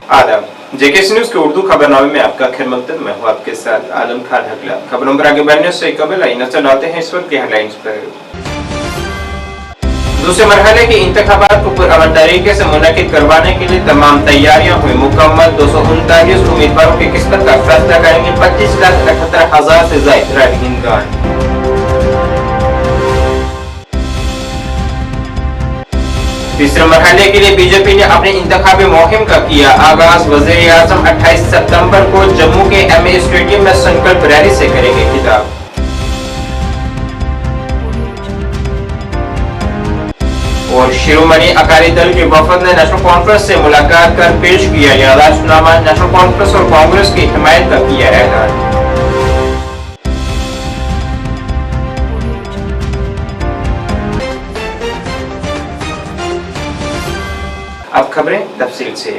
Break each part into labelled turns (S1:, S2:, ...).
S1: आदाब, JKC news के उर्दू खबरनामे में आपका खैर मकदम। मैं हूं आपके साथ आलम खान हकला। खबरों पर आगे बढ़ने से कबल आई नजर डालते हैं इस वक्त की हेडलाइंस पर। दूसरे मरहले के इंतखाबात को पुरअमन तरीके से मुनक्किद करवाने के लिए तमाम तैयारियां हुई मुकम्मल। 239 उम्मीदवारों की किस्मत का फैसला करेंगे 25,78,000 से ज्यादा राजनीतिगण। तीसरे मरहले के लिए बीजेपी ने अपनी इंतखाबी मुहिम का किया आगाज। वज़ीर-ए-आज़म 28 सितंबर को जम्मू के एमए स्टेडियम में संकल्प रैली से करेंगे खिताब। और शिरोमणि अकाली दल के वफद ने नेशनल कॉन्फ्रेंस से मुलाकात कर पेश किया याददाश्तनामा। नेशनल कॉन्फ्रेंस और कांग्रेस की हिमायत का किया ऐलान। अब खबरें तफसील से।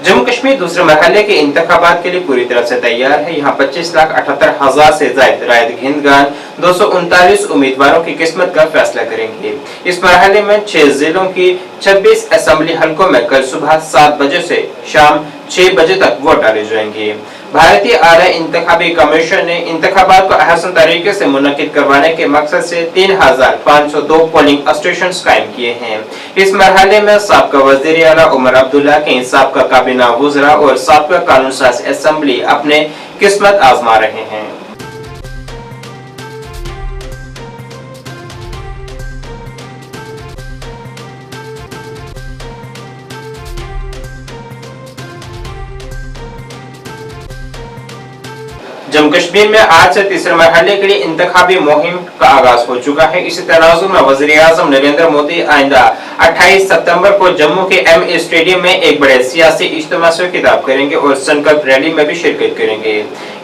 S1: जम्मू कश्मीर दूसरे मरहले के इंतखाबात के लिए पूरी तरह से तैयार है। यहाँ 25,78,000 से ज्यादा रायदहिंदगान 239 उम्मीदवारों की किस्मत का फैसला करेंगे। इस मरहले में 6 जिलों की 26 असेंबली हलकों में कल सुबह 7 बजे से शाम 6 बजे तक वोट डाले जाएंगे। भारतीय आला इंतखाबी कमीशन ने इंतखाबात को अहसन तरीके से मुनक्किद करवाने के मकसद से 3,502 पोलिंग स्टेशन कायम किए हैं। इस मरहले में साबका वज़ीर आला उमर अब्दुल्ला के साबका काबीना वज़रा और साबका कानून साज असेंबली अपने किस्मत आजमा रहे हैं। जम्मू कश्मीर में आज से तीसरे मरहले के लिए इंतखाबी मुहिम का आगाज हो चुका है। इसी तनाजुर में वज़ीर-ए-आज़म नरेंद्र मोदी आइंदा 28 सितंबर को जम्मू के एमए स्टेडियम में एक बड़े सियासी इज्तिमा से खिताब करेंगे और संकल्प रैली में भी शिरकत करेंगे।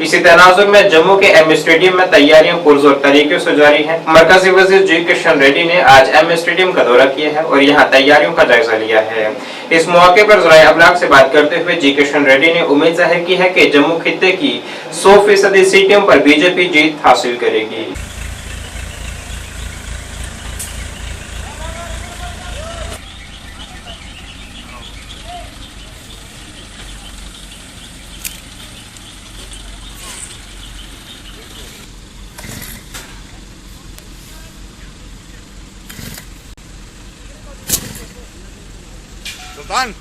S1: इसी तनाजुर में जम्मू के एमए स्टेडियम में तैयारियां पुरजोर तरीके से जारी हैं। मरकजी वज़ीर जी किशन रेड्डी ने आज एमए स्टेडियम का दौरा किया है और यहाँ तैयारियों का जायजा लिया है। इस मौके पर ज़राए अबलाग से बात करते हुए जी किशन रेड्डी ने उम्मीद जाहिर की है कि जम्मू खित्ते की 100% सीटों पर बीजेपी जीत हासिल करेगी।
S2: सुल्तान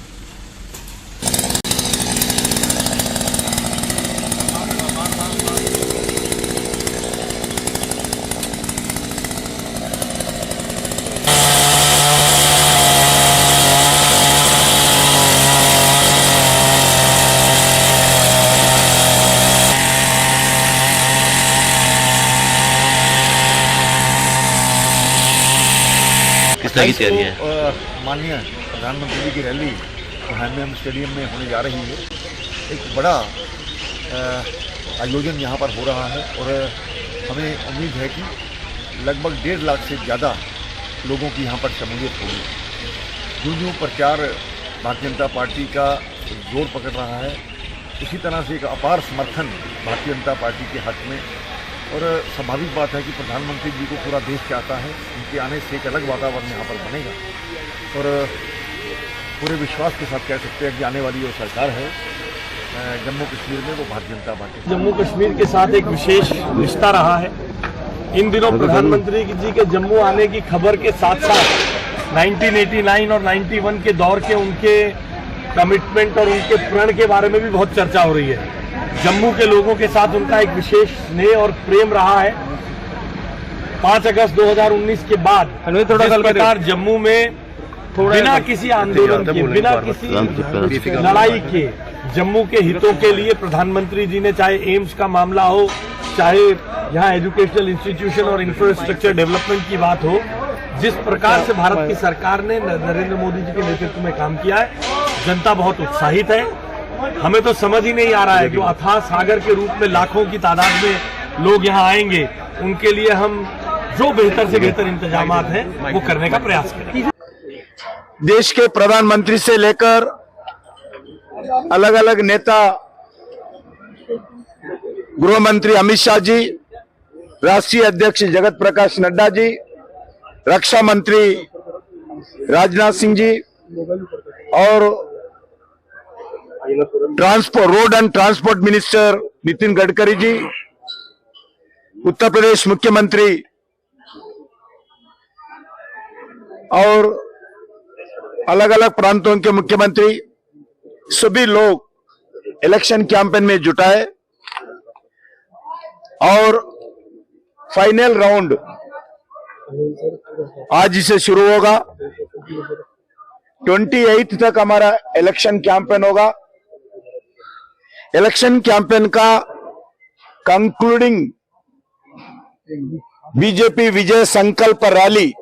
S3: किस तरह की तैयारी है?
S2: माननीय प्रधानमंत्री जी की रैली एमए स्टेडियम में होने जा रही है। एक बड़ा आयोजन यहाँ पर हो रहा है और हमें उम्मीद है कि लगभग 1.5 लाख से ज़्यादा लोगों की यहाँ पर शमूलियत होगी। जो प्रचार भारतीय जनता पार्टी का जोर पकड़ रहा है, उसी तरह से एक अपार समर्थन भारतीय जनता पार्टी के हक में। और स्वाभाविक बात है कि प्रधानमंत्री जी को पूरा देश चाहता है। उनके आने से एक अलग वातावरण यहाँ पर बनेगा और पूरे विश्वास के साथ कह सकते हैं कि आने वाली जो सरकार है जम्मू कश्मीर में, वो भारतीय जनता पार्टी।
S4: जम्मू कश्मीर के साथ एक विशेष रिश्ता रहा है। इन दिनों प्रधानमंत्री जी के जम्मू आने की खबर के साथ साथ 1989 और 91 के दौर के उनके कमिटमेंट और उनके प्रण के बारे में भी बहुत चर्चा हो रही है। जम्मू के लोगों के साथ उनका एक विशेष स्नेह और प्रेम रहा है। 5 अगस्त 2019 के बाद जिस प्रकार जम्मू में बिना किसी आंदोलन के, बिना किसी लड़ाई के, जम्मू के हितों के लिए प्रधानमंत्री जी ने, चाहे एम्स का मामला हो, चाहे यहाँ एजुकेशनल इंस्टीट्यूशन और इंफ्रास्ट्रक्चर डेवलपमेंट की बात हो, जिस प्रकार से भारत की सरकार ने नरेंद्र मोदी जी के नेतृत्व में काम किया है, जनता बहुत उत्साहित है। हमें तो समझ ही नहीं आ रहा है जो अथाह सागर के रूप में लाखों की तादाद में लोग यहाँ आएंगे, उनके लिए हम जो बेहतर से बेहतर इंतजाम हैं वो करने का प्रयास करें।
S5: देश के प्रधानमंत्री से लेकर अलग अलग नेता, गृह मंत्री अमित शाह जी, राष्ट्रीय अध्यक्ष जगत प्रकाश नड्डा जी, रक्षा मंत्री राजनाथ सिंह जी और road and transport minister Nitin Gadkari ji, Uttar Pradesh मुख्यमंत्री और अलग अलग प्रांतों के मुख्यमंत्री, सभी लोग इलेक्शन कैंपेन में जुटाए और फाइनल राउंड आज से शुरू होगा। 28 तक हमारा इलेक्शन कैंपेन होगा। इलेक्शन कैंपेन का कंक्लूडिंग बीजेपी विजय संकल्प रैली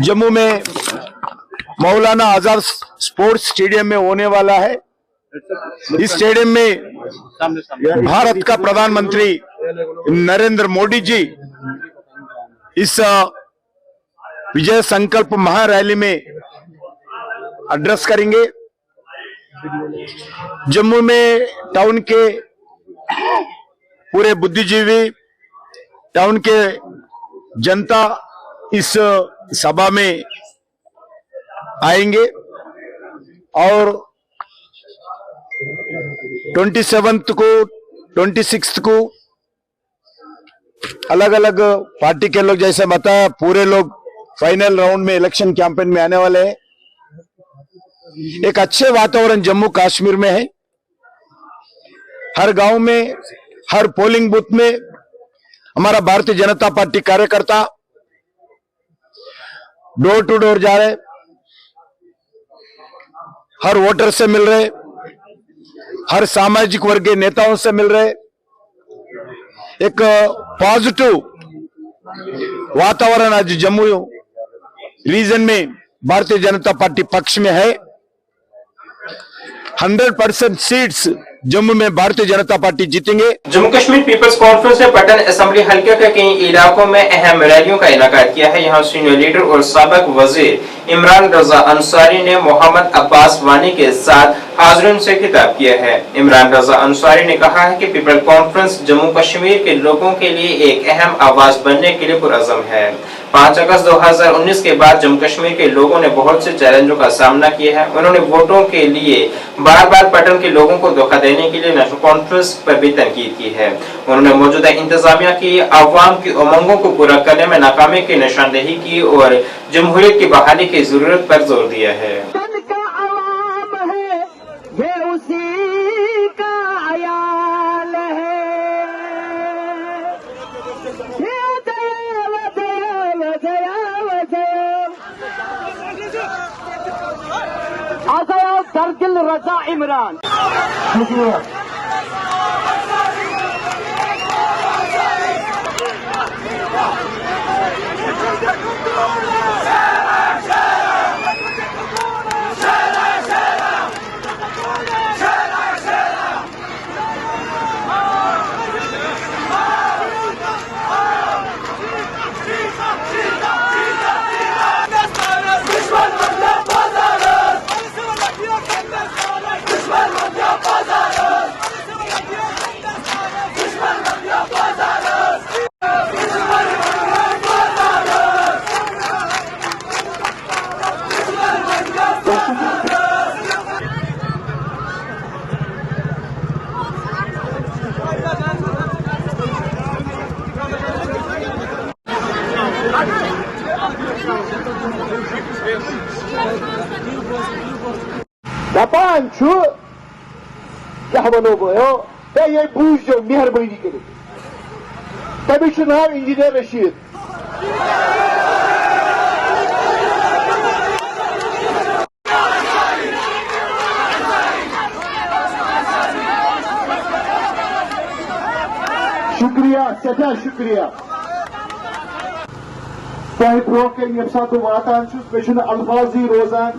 S5: जम्मू में मौलाना आजाद स्पोर्ट्स स्टेडियम में होने वाला है। इस स्टेडियम में भारत का प्रधानमंत्री नरेंद्र मोदी जी इस विजय संकल्प महारैली में एड्रेस करेंगे। जम्मू में टाउन के पूरे बुद्धिजीवी, टाउन के जनता इस सभा में आएंगे और 27 को 26 को अलग अलग पार्टी के लोग जैसे बताया पूरे लोग फाइनल राउंड में इलेक्शन कैंपेन में आने वाले हैं। एक अच्छे वातावरण जम्मू कश्मीर में है। हर गांव में, हर पोलिंग बूथ में हमारा भारतीय जनता पार्टी कार्यकर्ता डोर टू डोर जा रहे, हर वोटर से मिल रहे, हर सामाजिक वर्ग के नेताओं से मिल रहे। एक पॉजिटिव वातावरण आज जम्मू रीजन में भारतीय जनता पार्टी पक्ष में है। 100% सीट्स जम्मू में भारतीय जनता पार्टी जीतेंगे।
S1: जम्मू कश्मीर पीपल्स कॉन्फ्रेंस ने पटन असेंबली हल्के के कई इलाकों में अहम रैलियों का इनेकाद किया है। यहाँ सीनियर लीडर और साबिक वजीर इमरान रजा अंसारी ने मोहम्मद अब्बास वानी के साथ हाज़िरीन से खिताब किया है। इमरान रजा अंसारी ने कहा है कि पीपल कॉन्फ्रेंस जम्मू कश्मीर के लोगों के लिए एक अहम आवाज बनने के लिए पुरअज़्म है। 5 अगस्त 2019 के बाद जम्मू कश्मीर के लोगों ने बहुत से चैलेंजों का सामना किया है। उन्होंने वोटों के लिए बार बार पटन के लोगों को धोखा देने के लिए नेशनल कॉन्फ्रेंस पर भी तनकीद की है। उन्होंने मौजूदा इंतजामिया की अवाम की उमंगों को पूरा करने में नाकामी की निशानदेही की और जमहूरियत की बहाली की जरूरत पर जोर दिया है।
S3: दरदिल रजा इमरान। दपान छु क्या वनो गयो ते ये बूझो मेहरबानी करो तमिस नाव इंजीनियर रशीद शुक्रिया सदा शुक्रिया तह ब्रो कन ये सात वातान मे अल्फाजी रोजान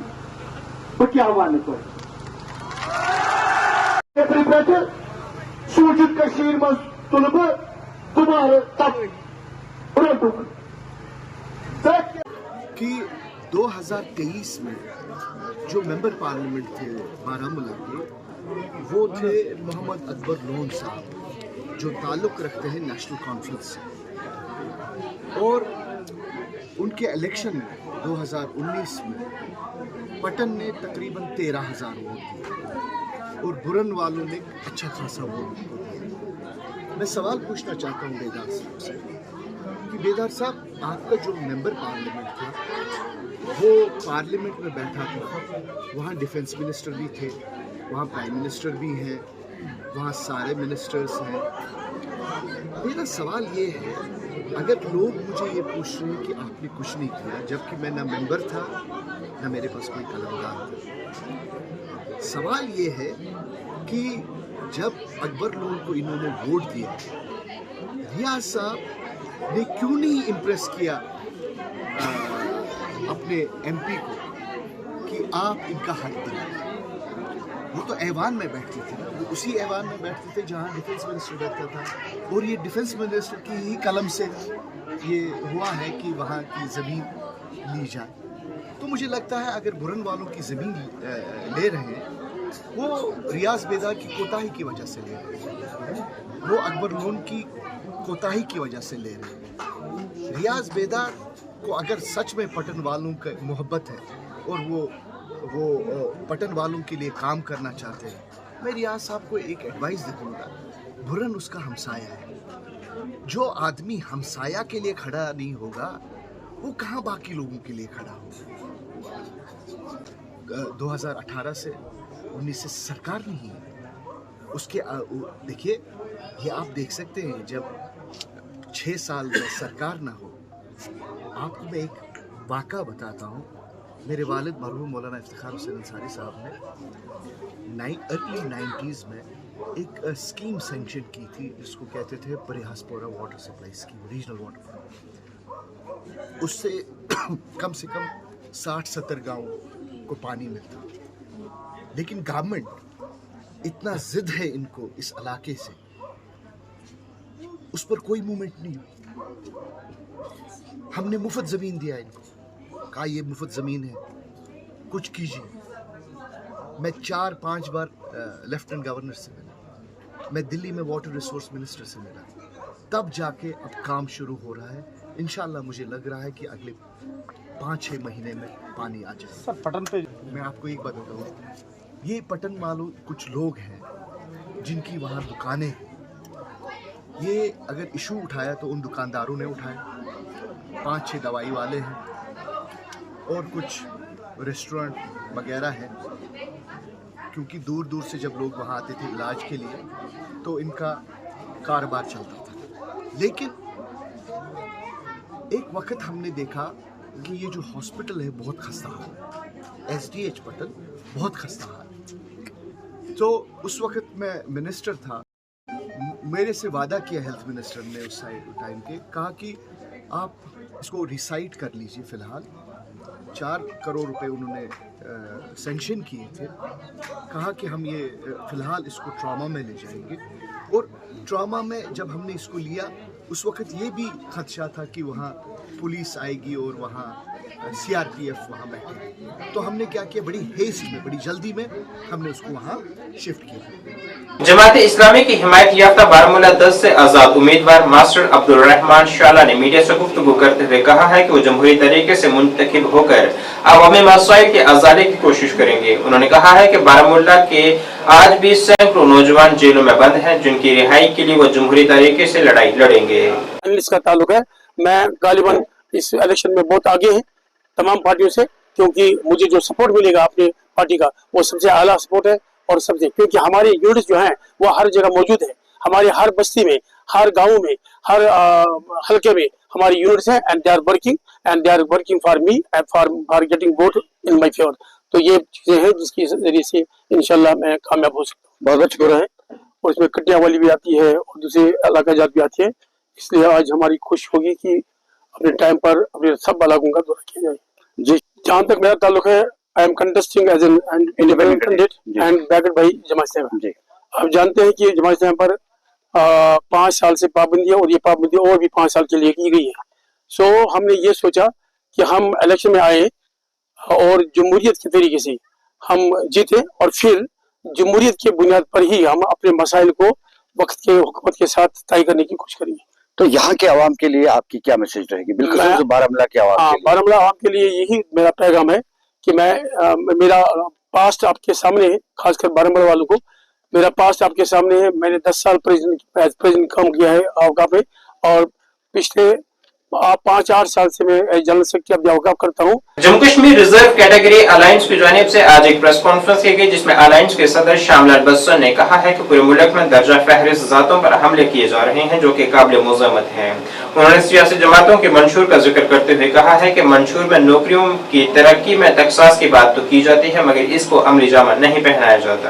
S3: बह क्या वन पे सूचित कशीर मज तुल बह दोबारा तब
S6: कि 2023 में जो मेंबर पार्लियामेंट थे बारामूला के वो थे मोहम्मद अकबर लोन साहब जो ताल्लुक़ रखते हैं नेशनल कॉन्फ्रेंस से। और उनके इलेक्शन में 2019 में पटन ने तकरीबन 13,000 वोट दिए और बुरन वालों ने अच्छा खासा वोट दिया। मैं सवाल पूछना चाहता हूँ बेदार साहब से कि बेदार साहब, आपका जो मेंबर पार्लियामेंट था वो पार्लियामेंट में बैठा था, वहाँ डिफेंस मिनिस्टर भी थे, वहाँ प्राइम मिनिस्टर भी हैं, वहाँ सारे मिनिस्टर्स हैं। मेरा सवाल ये है, अगर लोग मुझे ये पूछ रहे हैं कि आपने कुछ नहीं किया, जबकि मैं ना मेंबर था ना मेरे पास कोई कलमदार था, सवाल ये है कि जब अकबर लोन को इन्होंने वोट दिया, रियाज साहब ने क्यों नहीं इम्प्रेस किया अपने एमपी को कि आप इनका हक दें? वो तो ऐवान में बैठते थे ना, वो उसी ऐवान में बैठते थे जहाँ डिफेंस मिनिस्टर बैठता था, और ये डिफेंस मिनिस्टर की ही कलम से ये हुआ है कि वहाँ की ज़मीन ली जाए। तो मुझे लगता है अगर बुरन वालों की ज़मीन ले रहे हैं, वो रियाज बेदार की कोताही की वजह से ले रहे हैं, वो अकबर लोन की कोताही की वजह से ले रहे हैं। रियाज बेदार को अगर सच में पटन वालों का मोहब्बत है और वो पटन वालों के लिए काम करना चाहते हैं, मैं रियाज साहब को एक एडवाइस दूंगा, बुरन उसका हमसाया है। जो आदमी हमसाया के लिए खड़ा नहीं होगा, वो कहाँ बाकी लोगों के लिए खड़ा होगा? 2018 से 19 से सरकार नहीं है उसके। देखिए, ये आप देख सकते हैं, जब 6 साल में सरकार ना हो। आपको मैं एक वाक़ा बताता हूँ। मेरे वालिद मरहूम मौलाना इफ्तिखार हुसैन अंसारी साहब ने अर्ली 90s में एक स्कीम सैंक्शन की थी जिसको कहते थे Parihaspora water supply scheme, regional water. उससे कम से कम 60-70 गाँव को पानी मिलता, लेकिन गवर्नमेंट इतना जिद है इनको इस इलाके से, उस पर कोई मूवमेंट नहीं हुई। हमने मुफ्त ज़मीन दिया इनको, कहा ये मुफ्त ज़मीन है, कुछ कीजिए। मैं 4-5 बार लेफ्टिनेंट गवर्नर से मिला, मैं दिल्ली में वाटर रिसोर्स मिनिस्टर से मिला, तब जाके अब काम शुरू हो रहा है। इंशाल्लाह मुझे लग रहा है कि अगले 5-6 महीने में पानी आ जाए।
S4: सर, पटन पे
S6: मैं आपको एक बात बताऊँ, ये पटन वालों कुछ लोग हैं जिनकी वहाँ दुकानें हैं। ये अगर इशू उठाया तो उन दुकानदारों ने उठाया, 5-6 दवाई वाले हैं और कुछ रेस्टोरेंट वगैरह हैं, क्योंकि दूर दूर से जब लोग वहाँ आते थे इलाज के लिए तो इनका कारोबार चलता था। लेकिन एक वक्त हमने देखा कि ये जो हॉस्पिटल है बहुत खस्ता हाल है, SDH पटन बहुत खस्ता हाल है। तो उस वक्त मैं मिनिस्टर था, मेरे से वादा किया हेल्थ मिनिस्टर ने उस टाइम के, कहा कि आप इसको रिसाइट कर लीजिए। फ़िलहाल 4 करोड़ रुपए उन्होंने सैंक्शन किए थे, कहा कि हम ये फ़िलहाल इसको ट्रॉमा में ले जाएंगे। और ट्रॉमा में जब हमने इसको लिया, उस वक्त ये भी खदशा था कि वहाँ पुलिस आएगी और वहाँ CRPF वहाँ बैठे। तो हमने क्या किया, बड़ी हेस्ट में, बड़ी जल्दी में हमने उसको वहाँ शिफ्ट किया।
S1: जमात इस्लामी की हिमायत याफ्ता बारामूला 10 से आज़ाद उम्मीदवार मास्टर अब्दुल रहमान शाला ने मीडिया से गुफ्तगू करते हुए कहा है कि वो जमहूरी तरीके से मुंतखब होकर अवामी मसाइल के अजाले की कोशिश करेंगे। उन्होंने कहा है कि बारामूला के आज भी सैकड़ों नौजवान जेलों में बंद हैं, जिनकी रिहाई के लिए वो जमहूरी तरीके से लड़ाई लड़ेंगे।
S7: इसका ताल्लुक है, मैं गालिबन इस इलेक्शन में बहुत आगे हैं तमाम पार्टियों से, क्योंकि मुझे जो सपोर्ट मिलेगा अपनी पार्टी का वो सबसे आला सपोर्ट है। और सबसे क्योंकि हमारे यूनिट्स जो हैं वो हर जगह मौजूद है, हमारे हर बस्ती में, हर गांव में, हर हल्के में हमारी यूनिट्स हैं, and they are working for me and for getting vote in my favour. तो ये चीजें हैं जिसके जरिए से इंशाल्लाह मैं कामयाब हो सकता हूँ। बहुत अच्छी हो रहा है, और इसमें कटिया वाली भी आती है और दूसरे इलाका जात भी आती है, इसलिए आज हमारी कोशिश होगी कि अपने टाइम पर अपने सब इलाकों का दौरा किया जाए। जी, जहाँ तक मेरा ताल्लुक है, I am contesting as an independent candidate and backed by Jamaat Islami. आप जानते हैं कि जमात इस्लामी पर 5 साल से पाबंदी है, और ये पाबंदी और भी 5 साल के लिए की गई है। सो हमने ये सोचा कि हम इलेक्शन में आए और जमहूरियत के तरीके से हम जीते, और फिर जमहूरियत के बुनियाद पर ही हम अपने मसाइल को वक्त के हुकूमत के साथ तय करने की कोशिश करेंगे।
S5: तो यहाँ के आवाम के लिए आपकी क्या मैसेज रहेगी? बिल्कुल बारामूला के आवाम के लिए।
S7: बारामूला आवाम के लिए यही मेरा पैगाम है कि मेरा पास्ट आपके सामने है, खासकर बारामूला वालों को मेरा पास्ट आपके सामने है। मैंने 10 साल प्रेसिडेंट काम किया है अवकाफ में, और पिछले 5-8 साल से मैं जनरल सेक्रेटरी अवकाफ करता हूँ।
S1: Jammu Kashmir reserve category alliance की जानिब से आज एक प्रेस कॉन्फ्रेंस की गई, जिसमें अलायंस के सदर शामलाल बस्सन ने कहा है कि पूरे मुल्क में दर्जा फहरिस्त जातों पर हमले किए जा रहे हैं जो कि काबिल मुज़म्मत हैं। उन्होंने सियासी जमातों के मंशूर का जिक्र करते हुए कहा है कि मंशूर में नौकरियों की तरक्की में तखसास की बात तो की जाती है, मगर इसको अमली जामा नहीं पहनाया जाता।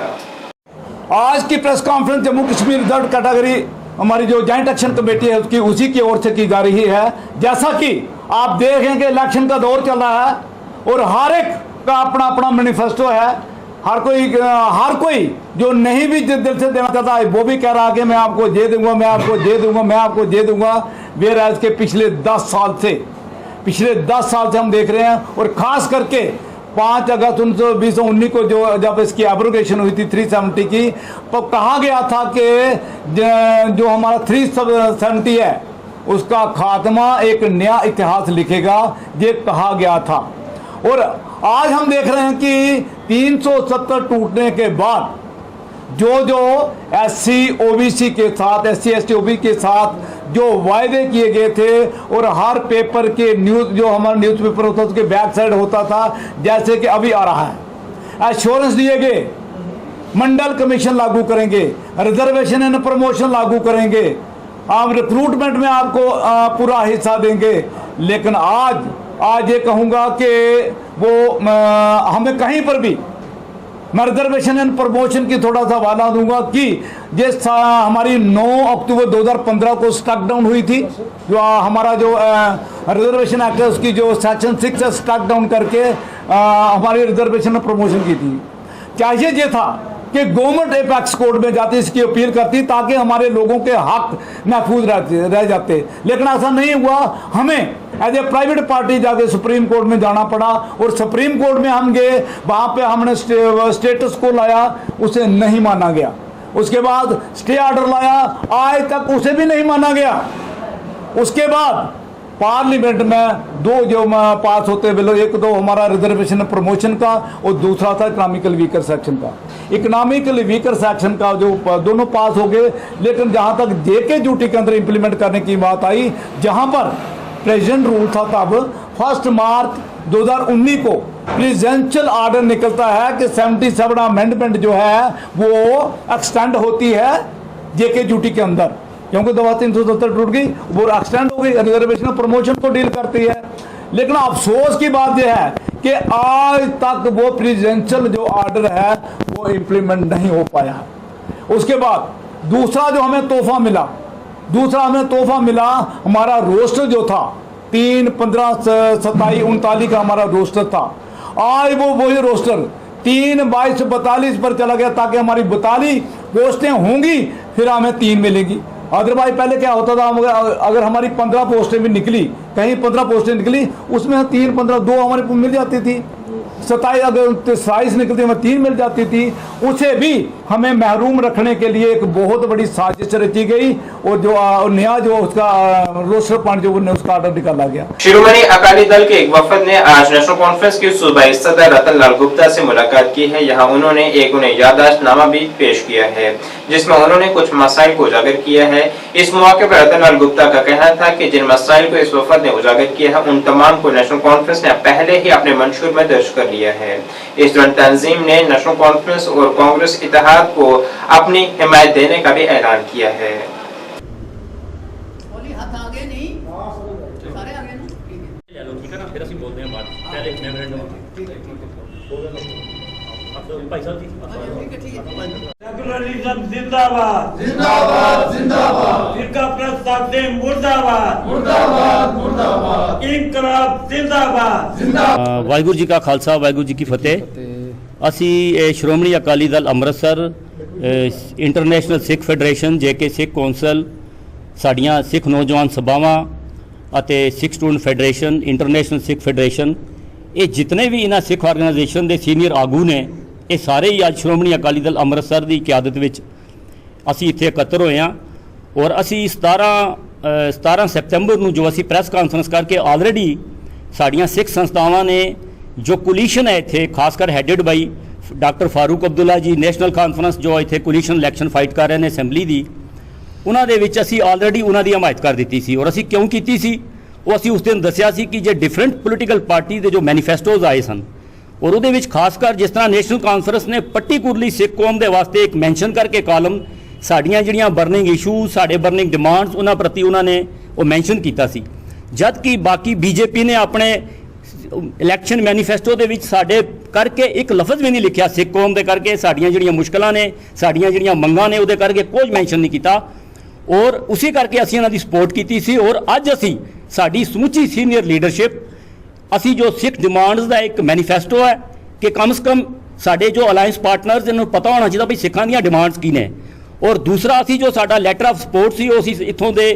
S8: आज की press conference Jammu Kashmir reserve category हमारी जो जॉइंट एक्शन कमेटी है उसकी उसी की ओर से की जा रही है। जैसा कि आप देखेंगे इलेक्शन का दौर चल रहा है और हर एक का अपना अपना मैनिफेस्टो है। हर कोई जो नहीं भी दिल से देना चाहता है वो भी कह रहा है कि मैं आपको ये दूंगा, मैं आपको ये दूंगा, मैं आपको ये दूंगा। वेराज के पिछले 10 साल से हम देख रहे हैं, और ख़ास करके 5 अगस्त 1919 को जब इसकी एब्रोगेशन हुई थी 370 की, तो कहा गया था कि जो हमारा 370 है उसका खात्मा एक नया इतिहास लिखेगा, ये कहा गया था। और आज हम देख रहे हैं कि 370 टूटने के बाद जो SC OBC के साथ, SC ST OBC के साथ जो वायदे किए गए थे, और हर पेपर के न्यूज़ जो हमारा न्यूज़पेपर होता था उसके बैक साइड होता था, जैसे कि अभी आ रहा है, एश्योरेंस दिए गए, मंडल कमीशन लागू करेंगे, रिजर्वेशन एंड प्रमोशन लागू करेंगे, आप रिक्रूटमेंट में आपको पूरा हिस्सा देंगे। लेकिन आज ये कहूँगा कि वो हमें कहीं पर भी, मैं रिजर्वेशन एंड प्रमोशन की थोड़ा सा वादा दूंगा कि जिस हमारी 9 अक्टूबर 2015 को स्टक डाउन हुई थी, जो हमारा जो रिजर्वेशन एक्ट है उसकी जो सेक्शन 6 स्टक डाउन करके हमारी रिजर्वेशन और प्रमोशन की थी। चाहिए ये था कि गवर्नमेंट एपेक्स कोर्ट में जाती, इसकी अपील करती, ताकि हमारे लोगों के हक महफूज रह जाते। लेकिन ऐसा नहीं हुआ। हमें एज ए प्राइवेट पार्टी जाके सुप्रीम कोर्ट में जाना पड़ा, और सुप्रीम कोर्ट में हम गए, वहाँ पे हमने स्टेटस को लाया, उसे नहीं माना गया। उसके बाद स्टे ऑर्डर लाया, आज तक उसे भी नहीं माना गया। उसके बाद पार्लियामेंट में 2 जो पास होते बिल, एक तो हमारा रिजर्वेशन प्रमोशन का और दूसरा था इकोनॉमिकल वीकर सेक्शन का। इकोनॉमिकल वीकर सेक्शन का जो दोनों पास हो गए, लेकिन जहां तक जेके ड्यूटी के अंदर इंप्लीमेंट करने की बात आई, जहां पर प्रेसिडेंट रूल था, तब 1 मार्च 2019 को प्रेसिडेंशियल ऑर्डर निकलता है कि 77 अमेंडमेंट जो है वो एक्सटेंड होती है जेके ड्यूटी के अंदर, क्योंकि दफा 370 टूट गई, वो एक्सटेंड हो गई, रिजर्वेशन प्रमोशन को डील करती है। लेकिन अफसोस की बात यह है कि आज तक वो प्रेसिडेंशियल जो ऑर्डर है वो इम्प्लीमेंट नहीं हो पाया। उसके बाद दूसरा हमें तोहफा मिला, हमारा रोस्टर जो था 3, 15, 27, 39 का हमारा रोस्टर था। आज वही रोस्टर 3, 22, 42 पर चला गया, ताकि हमारी 42 पोस्टें होंगी फिर हमें 3 मिलेंगी। अदरवाइज पहले क्या होता था, अगर हमारी 15 पोस्टें भी निकली, कहीं 15 पोस्टें निकली, उसमें 3, 15, 2 हमारे को मिल जाती थी। 27 अगर 27 निकलती हमें 3 मिल जाती थी। उसे भी हमें महरूम रखने के लिए एक बहुत बड़ी साजिश रची गई, और जो नया जो उसका रोस्टर पॉइंट जो उसका ऑर्डर निकाला गया।
S1: शिरोमणि अकाली दल के एक वफद ने आज नेशनल कॉन्फ्रेंस के सूबाई सदर रतन लाल गुप्ता से मुलाकात की है। यहाँ उन्होंने उन्हें याददाश्तनामा भी पेश किया है, जिसमें उन्होंने कुछ मसाइल को उजागर किया है। इस मौके पर रतन लाल गुप्ता का कहना था कि जिन मसाइल को इस वफद ने उजागर किया है, उन तमाम को नेशनल कॉन्फ्रेंस ने पहले ही अपने मंशूर में दर्ज कर लिया है। इस दौरान तंजीम ने नेशनल कॉन्फ्रेंस और कांग्रेस इत्तेहाद को अपनी हिमायत देने का भी ऐलान किया है।
S4: सेकुलरिज्म जिंदाबाद, जिंदाबाद, जिंदाबाद। फिरका प्रस्ताव मुर्दाबाद, मुर्दाबाद, मुर्दाबाद। इंकलाब जिंदाबाद, जिंदाबाद।
S9: वाहिगुरू जी का खालसा, वाहिगुरू जी की फतेह। ਅਸੀਂ ਸ਼੍ਰੋਮਣੀ ਅਕਾਲੀ ਦਲ ਅੰਮ੍ਰਿਤਸਰ, ਇੰਟਰਨੈਸ਼ਨਲ ਸਿੱਖ ਫੈਡਰੇਸ਼ਨ, ਜੇਕੇ ਸਿੱਖ ਕੌਂਸਲ, ਸਾਡੀਆਂ ਸਿੱਖ ਨੌਜਵਾਨ ਸਭਾਵਾਂ ਅਤੇ ਸਿੱਖ ਸਟੂਡੈਂਟ ਫੈਡਰੇਸ਼ਨ, ਇੰਟਰਨੈਸ਼ਨਲ ਸਿੱਖ ਫੈਡਰੇਸ਼ਨ, ਇਹ ਜਿਤਨੇ ਵੀ ਇਹਨਾਂ ਸਿੱਖ ਆਰਗੇਨਾਈਜੇਸ਼ਨ ਦੇ ਸੀਨੀਅਰ ਆਗੂ ਨੇ, ਇਹ ਸਾਰੇ ਹੀ ਅੱਜ ਸ਼੍ਰੋਮਣੀ ਅਕਾਲੀ ਦਲ ਅੰਮ੍ਰਿਤਸਰ ਦੀ ਕਿਆਦਤ ਵਿੱਚ ਅਸੀਂ ਇੱਥੇ ਇਕੱਤਰ ਹੋਏ ਹਾਂ। ਔਰ ਅਸੀਂ 17 17 ਸੈਪਟੈਂਬਰ ਨੂੰ ਜੋ ਅਸੀਂ ਪ੍ਰੈਸ ਕਾਨਫਰੰਸ ਕਰਕੇ ਆਲਰੇਡੀ ਸਾਡੀਆਂ ਸਿੱਖ ਸੰਸਥਾਵਾਂ ਨੇ ਜੋ ਕੋਲੀਸ਼ਨ ਹੈ ਇੱਥੇ ਖਾਸ ਕਰ ਹੈਡਡ ਬਾਈ ਡਾਕਟਰ ਫਾਰੂਕ ਅਬਦੁੱਲਾ ਜੀ ਨੈਸ਼ਨਲ ਕਾਨਫਰੰਸ ਜੋ ਇੱਥੇ ਕੋਲੀਸ਼ਨ ਇਲੈਕਸ਼ਨ ਫਾਈਟ ਕਰ ਰਹੇ ਨੇ ਅਸੈਂਬਲੀ ਦੀ, ਉਹਨਾਂ ਦੇ ਵਿੱਚ ਅਸੀਂ ਆਲਰੇਡੀ ਉਹਨਾਂ ਦੀ ਹਮਾਇਤ ਕਰ ਦਿੱਤੀ ਸੀ। ਔਰ ਅਸੀਂ ਕਿਉਂ ਕੀਤੀ ਸੀ ਉਹ ਅਸੀਂ ਉਸ ਦਿਨ ਦੱਸਿਆ ਸੀ ਕਿ ਜੇ ਡਿਫਰੈਂਟ ਪੋਲੀਟੀਕਲ ਪਾਰਟੀ ਦੇ ਜੋ ਮੈਨੀਫੈਸਟੋਜ਼ ਆਏ ਸਨ ਔਰ ਉਹਦੇ ਵਿੱਚ ਖਾਸ ਕਰ ਜਿਸ ਤਰ੍ਹਾਂ ਨੈਸ਼ਨਲ ਕਾਨਫਰੰਸ ਨੇ ਪਰਟੀਕੂਲਰਲੀ ਸਿੱਖ ਕੌਮ ਦੇ ਵਾਸਤੇ ਇੱਕ ਮੈਂਸ਼ਨ ਕਰਕੇ ਕਾਲਮ ਸਾਡੀਆਂ ਜਿਹੜੀਆਂ ਬਰਨਿੰਗ ਇਸ਼ੂਜ਼ ਸਾਡੇ ਬਰਨਿੰਗ ਡਿਮਾਂਡਸ ਉਹਨਾਂ ਪ੍ਰਤੀ ਉਹਨਾਂ ਨੇ ਉਹ ਮੈਂਸ਼ਨ ਕੀਤਾ ਸੀ, ਜਦ ਕਿ ਬਾਕੀ ਬੀਜੇਪੀ ਨੇ ਆਪਣੇ ਇਲੈਕਸ਼ਨ ਮੈਨੀਫੈਸਟੋ ਦੇ ਵਿੱਚ ਸਾਡੇ ਕਰਕੇ ਇੱਕ ਲਫ਼ਜ਼ ਵੀ ਨਹੀਂ ਲਿਖਿਆ ਸਿੱਖ ਕੌਮ ਦੇ ਕਰਕੇ ਸਾਡੀਆਂ ਜਿਹੜੀਆਂ ਮੁਸ਼ਕਲਾਂ ਨੇ ਸਾਡੀਆਂ ਜਿਹੜੀਆਂ ਮੰਗਾਂ ਨੇ ਉਹਦੇ ਕਰਕੇ ਕੁਝ ਮੈਂਸ਼ਨ ਨਹੀਂ ਕੀਤਾ। ਔਰ ਉਸੇ ਕਰਕੇ ਅਸੀਂ ਇਹਨਾਂ ਦੀ ਸਪੋਰਟ ਕੀਤੀ ਸੀ। ਔਰ ਅੱਜ ਅਸੀਂ ਸਾਡੀ ਸਮੁੱਚੀ ਸੀਨੀਅਰ ਲੀਡਰਸ਼ਿਪ ਅਸੀਂ ਜੋ ਸਿੱਖ ਡਿਮਾਂਡਸ ਦਾ ਇੱਕ ਮੈਨੀਫੈਸਟੋ ਹੈ ਕਿ ਕਮ ਸੇ ਕਮ ਸਾਡੇ ਜੋ ਅਲਾਇੰਸ ਪਾਰਟਨਰਸ ਇਹਨਾਂ ਨੂੰ ਪਤਾ ਹੋਣਾ ਚਾਹੀਦਾ ਵੀ ਸਿੱਖਾਂ ਦੀਆਂ ਡਿਮਾਂਡਸ ਕੀ ਨੇ। ਔਰ ਦੂਸਰਾ ਅਸੀਂ ਜੋ ਸਾਡਾ ਲੈਟਰ ਆਫ ਸਪੋਰਟ ਸੀ ਉਹ ਅਸੀਂ ਇੱਥੋਂ ਦੇ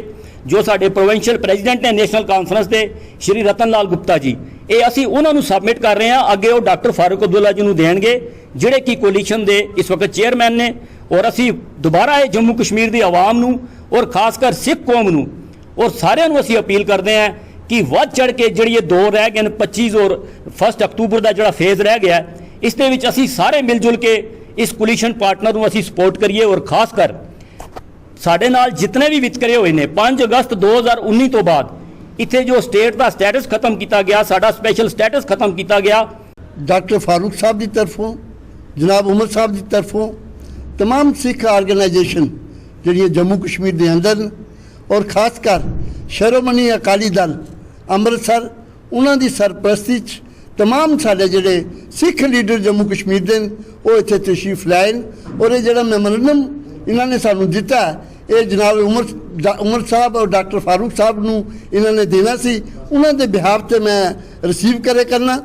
S9: ਜੋ ਸਾਡੇ ਪ੍ਰੋਵਿੰਸ਼ੀਅਲ ਪ੍ਰੈਜ਼ੀਡੈਂਟ ਨੇ ਨੈਸ਼ਨਲ ਕਾਨਫਰੰਸ ਦੇ ਸ਼੍ਰੀ ਰਤਨ ਲਾਲ ਗੁਪਤਾ ਜੀ, ਇਹ ਅਸੀਂ ਉਹਨਾਂ ਨੂੰ ਸਬਮਿਟ ਕਰ ਰਹੇ ਹਾਂ। ਅੱਗੇ ਉਹ ਡਾਕਟਰ ਫਾਰੂਕ ਅਬਦੁੱਲਾ ਜੀ ਨੂੰ ਦੇਣਗੇ ਜਿਹੜੇ ਕਿ ਕੋਲੀਸ਼ਨ ਦੇ ਇਸ ਵਕਤ ਚੇਅਰਮੈਨ ਨੇ। ਔਰ ਅਸੀਂ ਦੁਬਾਰਾ ਇਹ ਜੰਮੂ ਕਸ਼ਮੀਰ ਦੀ ਆਵਾਮ ਨੂੰ ਔਰ ਖਾਸ ਕਰ ਸਿੱਖ ਕੌਮ ਨੂੰ ਔਰ ਸਾਰਿਆਂ ਨੂੰ ਅਸੀਂ ਅਪੀਲ ਕਰਦੇ ਹਾਂ ਕਿ ਵੱਧ ਚੜ ਕੇ ਜਿਹੜੀ ਇਹ 2 ਰਹਿ ਗਏ ਨੇ 25 ਔਰ 1 ਅਕਤੂਬਰ ਦਾ ਜਿਹੜਾ ਫੇਜ਼ ਰਹਿ ਗਿਆ ਇਸ ਦੇ ਵਿੱਚ ਅਸੀਂ ਸਾਰੇ ਮਿਲ ਜੁਲ ਕੇ ਇਸ ਕੋਲੀਸ਼ਨ ਪਾਰਟਨਰ ਨੂੰ ਅਸੀਂ ਸਪੋਰਟ ਕਰੀਏ। ਔਰ ਖਾਸ ਕਰ ਸਾਡੇ ਨਾਲ ਜਿਤਨੇ ਵੀ ਵਿਤਕਰੇ ਹੋਏ ਨੇ 5 ਅਗਸਤ 2019 ਤੋਂ ਬਾਅਦ ਇੱਥੇ ਜੋ ਸਟੇਟ ਦਾ ਸਟੇਟਸ ਖਤਮ ਕੀਤਾ ਗਿਆ, ਸਾਡਾ ਸਪੈਸ਼ਲ ਸਟੇਟਸ ਖਤਮ ਕੀਤਾ ਗਿਆ।
S10: डॉक्टर फारूक साहब की तरफों जनाब उमर साहब की तरफों तमाम सिख ऑर्गेनाइजेशन जी जम्मू कश्मीर के अंदर और खासकर शिरोमणी अकाली दल अमृतसर उन्होंने सरपरस्ती तमाम साढ़े जोड़े सिख लीडर जम्मू कश्मीर के वो इतने तशरीफ लाए और ये जो मैमोरेंडम इन्होंने सानू दिता ये जनाब उमर साहब और डॉक्टर फारूक साहब नू इन्होंने देना सी उन्होंने बिहाफ से मैं रिसीव करे करना।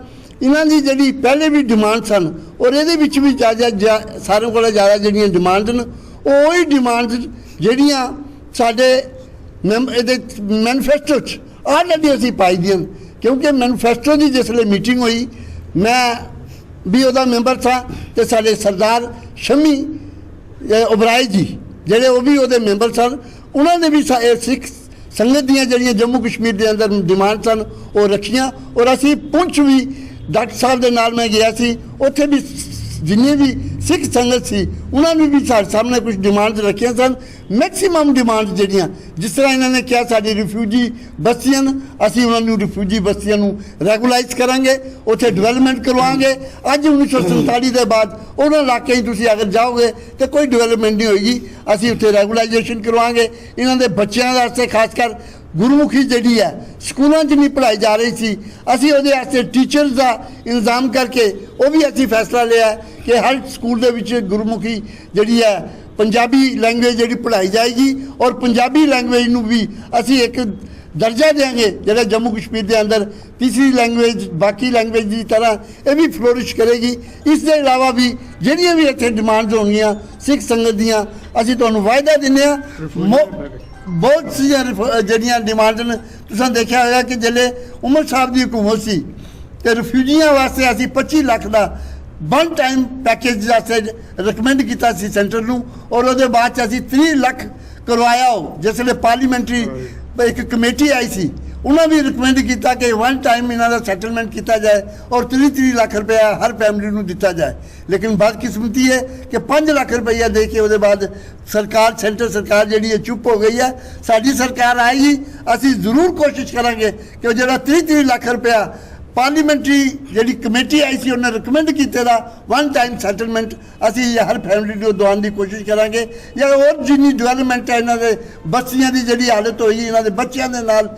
S10: इन्हों की जी पहले भी डिमांड सन और ये भी ज़्यादा सारों को ज़्यादा जी डिमांड न वही डिमांड जड़ियाँ साढ़े मैनीफेस्टो ऑलरेडी असी पाई दी क्योंकि मैनीफेस्टो की जिसले मीटिंग हुई मैं भी वह मैंबर था तो साढ़े सरदार शमी ओबराय जी जोड़े वो भी वो मैंबर सन उन्होंने भी सिख संगत दियाँ जड़ियाँ जम्मू कश्मीर के अंदर डिमांड सन वो रखियाँ और असी पुंछ भी डॉक्टर साहब के नाल मैं गया सी उत्थे भी जिन्नी भी सिख संगत सी उन्होंने भी सामने कुछ डिमांड रखिया सन। मैक्सीमम डिमांड जड़ियाँ जिस तरह इन्होंने कहा साड़ी रिफ्यूजी बस्तियां असी उन्होंने रिफ्यूजी बस्तियां रैगूलाइज करांगे उत्थे डिवेलपमेंट करवाएंगे। अज 1947 के बाद उन्होंने इलाके तुसीं अगर जाओगे तो कोई डिवेलपमेंट नहीं होगी असी उत्थे रैगूलाइजेशन करवाएंगे। इन्होंने बच्चों वास्ते खासकर गुरमुखी जी है स्कूलों नहीं पढ़ाई जा रही थी असी वो टीचर्स का इंतजाम करके वो भी असी फैसला लिया कि हर स्कूल के गुरमुखी जी है पंजाबी लैंग्वेज जी पढ़ाई जाएगी और पंजाबी लैंग्वेज नू भी असी एक दर्जा देंगे जोड़ा जम्मू कश्मीर के अंदर तीसरी लैंग्वेज बाकी लैंग्वेज की तरह ये भी फ्लोरिश करेगी। इसके अलावा भी ਜਿਹੜੀਆਂ भी इतने डिमांड्स होंगियां सिख संगत दियाँ असी तुहानूं वायदा दिंदे हां। बहुत सी जड़ियाँ डिमांड ने तुसां देखा होगा कि जिले उमर साहब की हुकूमत सी तो रिफ्यूजियां वास्ते असी 25 लाख का वन टाइम पैकेज वास्ते रिकमेंड किया सेंटर नूं और वो बाद असी 30 लाख करवाया हो जिसले पार्लीमेंटरी एक कमेटी आई सी उन्होंने भी रिकमेंड किया कि वन टाइम इन्हों सैटलमेंट किया जाए और 30 लाख रुपया हर फैमिली को दिता जाए। लेकिन बदकिस्मती है कि 5 लाख रुपया दे के वो बाद सरकार सेंटर सरकार जी चुप हो गई है। साड़ी सरकार आएगी असी जरूर कोशिश करांगे कि जो 30 लाख रुपया पार्लीमेंटरी जी कमेटी आई सी उन्हें रिकमेंड किया वन टाइम सैटलमेंट असी हर फैमिली को दवाने की कोशिश करांगे या और जिन्नी डिवेलपमेंट है इन्होंने बस्तियों की जी हालत हुई इन्होंने बच्चों के नाल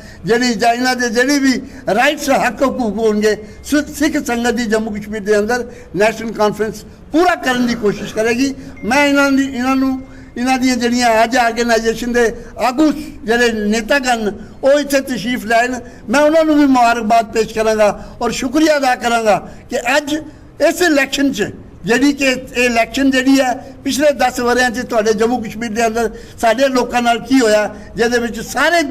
S10: जी भी राइट्स हक हकूक होंगे सिख संगत की जम्मू कश्मीर के अंदर नैशनल कॉन्फ्रेंस पूरा करने की कोशिश करेगी। मैं इन्हों दी जड़ियाँ अज ऑर्गेनाइजेशन के आगू जोड़े नेतागण वो इतने तशरीफ लाए मैं उन्होंने भी मुबारकबाद पेश कराँगा और शुक्रिया अदा कराँगा कि अज इस इलैक्शन जी कि इलैक्शन जी है पिछले 10 वरियां तुहाडे जम्मू कश्मीर के अंदर साढ़े लोगों नाल की होया जिहदे सारे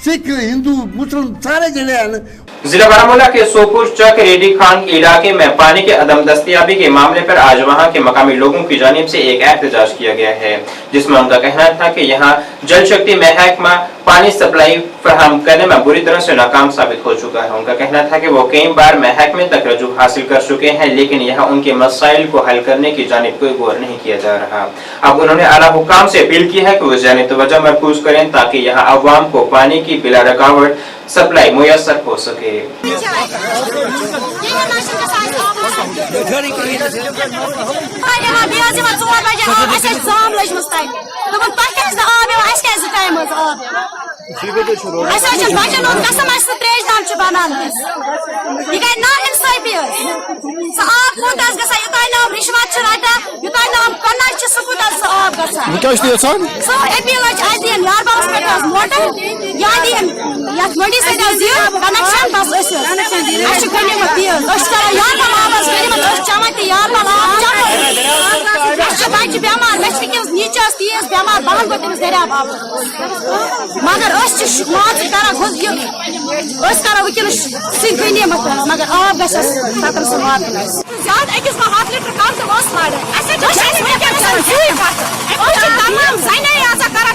S10: सिख हिंदू मुस्लिम सारे जिले हैं।
S1: जिला बारामूला के सोपुर चक रेडी खान इलाके में पानी की अदम दस्तियाबी के मामले पर आज वहां के मकामी लोगों की जानिब से एक एहतजाज किया गया है जिसमें उनका कहना था कि यहां जल शक्ति महकमा पानी सप्लाई फराहम करने में बुरी तरह से नाकाम साबित हो चुका है। उनका कहना था कि वो कई बार महकमे तक रजू हासिल कर चुके हैं, लेकिन यहाँ उनके मसाइल को हल करने की जानिब कोई गौर नहीं किया जा रहा। अब उन्होंने आला हुकाम से अपील की है कि वो जानिब तवज्जो मरकूज करें ताकि यहाँ अवाम को पानी की बिला रुकावट सप्लाई मुयस्सर हो सके।
S11: मगर मगर आब ज्यादा अकिस 7 लीटर कम तो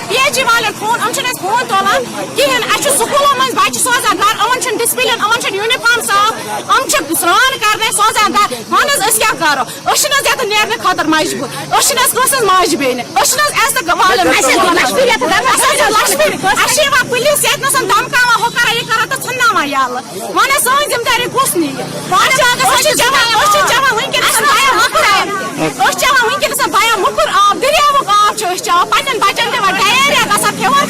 S11: पीएचई वाले फोन फोन तुलान कहें स्कूलों मज बच्चे सोजान घर अमन डिसिप्लिन अमन यूनिफॉर्म साफ अम स्नान करने सोजान घर वन क्या करो नेरने खतर मजबूर माज बेन पुलिस ये धमकावा हो कर यह कर तो छुना यल वन सन जिम्मेदारी कुछ वनकस बया मुकुर आब दरियावुक आब चेवान पन्न बचन पे डायरिया ग फीवर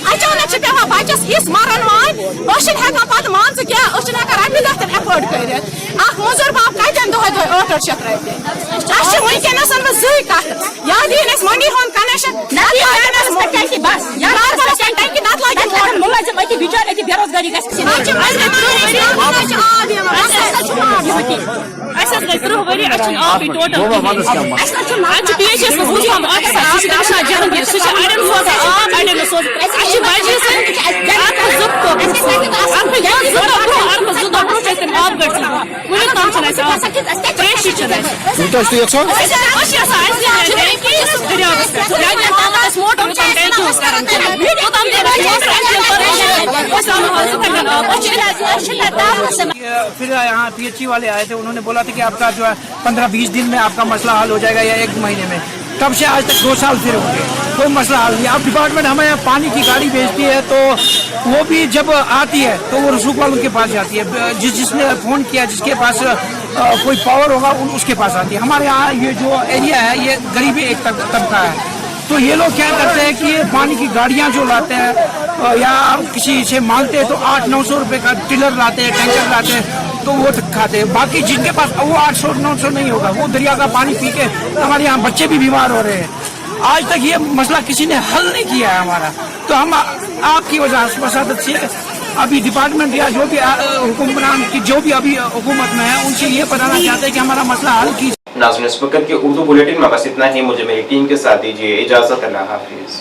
S11: अचानक पे बचस इस मरन वान हेकान पे मान क्या रपी दह एफोर्ड कर मजूर बाप कतन दह 800 रपये वनकस जई कत या दिन मंडी हूं कनेक्शन बिचार बेरोजगारी
S12: फिर यहाँ पीएचई वाले आए थे, उन्होंने बोला था कि आपका जो है 15-20 दिन में आपका मसला हल हो जाएगा या 1 महीने में। तब से आज तक 2 साल फिर हो गए, कोई मसला हल नहीं। अब डिपार्टमेंट हमें यहाँ पानी की गाड़ी भेजती है तो वो भी जब आती है तो वो रसूख वालों के पास जाती है, जिसने फ़ोन किया जिसके पास कोई पावर होगा उसके पास आती है। हमारे यहाँ ये जो एरिया है ये गरीबी एक तबका है, तो ये लोग क्या करते हैं कि ये पानी की गाड़ियाँ जो लाते हैं या किसी से मांगते हैं तो 800-900 रुपये का टिलर लाते हैं, टैंकर लाते हैं तो वो खाते हैं। बाकी जिनके पास वो 800-900 नहीं होगा वो दरिया का पानी पी के हमारे यहाँ बच्चे भी बीमार हो रहे हैं। आज तक ये मसला किसी ने हल नहीं किया है हमारा, तो हम आपकी वजाहत से अभी डिपार्टमेंट या जो भी हुक्मरान की जो भी अभी हुकूमत में है उनसे ये बताना चाहते हैं कि हमारा मसला हल कीजिए।
S1: नाज़रीन, इस वक्त के उर्दू बुलेटिन में बस इतना ही। मुझे मेरी टीम के साथ दीजिए इजाजत। अल्लाह हाफिज।